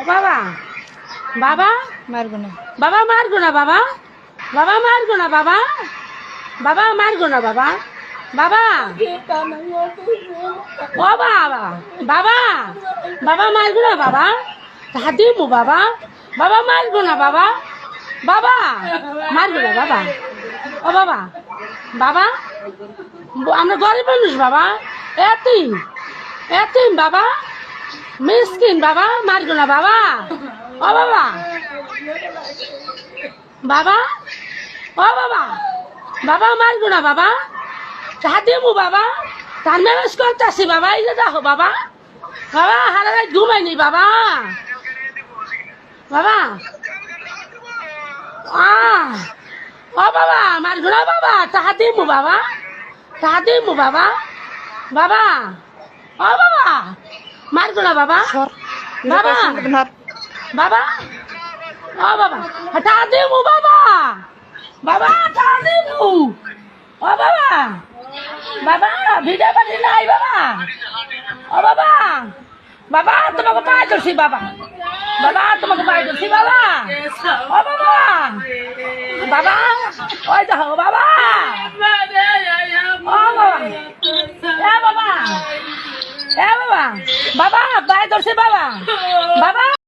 বাবা বাবা মারবো না বাবা মারগো না বাবা বাবা মারগো না বাবা বাবা মারগো না বাবা বাবা ও বাবা বাবা বাবা মারগো না বাবা হাতি মু বাবা বাবা মারগো না বাবা বাবা মারগো না বাবা ও বাবা বাবা আমরা গরিব মানুষ বাবা এতিম এতিম বাবা মিসকিন বাবা মারগো না বাবা ও বাবা বাবা ও বাবা বাবা মারগো না বাবা হাতি মু বাবা তার ম্যানেজ করতেছি বাবা এই যে দেখো বাবা বাবা হারা রাত ঘুমাইনি বাবা বাবা ও বাবা মারগো না বাবা তাহাতি মু বাবা তাহাতি মু বাবা বাবা ও বাবা মারগো না বাবা বাবা বাবা ও বাবা তাহাতি মু বাবা বাবা তাহাতি মু ও বাবা বাবা ভিডিও বানি নাই বাবা ও বাবা বাবা তোমাকে পাই ধরছি বাবা বাবা তোমাকে পাই ধরছি বাবা ও বাবা বাবা ওই দেখো বাবা ও বাবা এ বাবা এ বাবা বাবা পাই ধরছি বাবা বাবা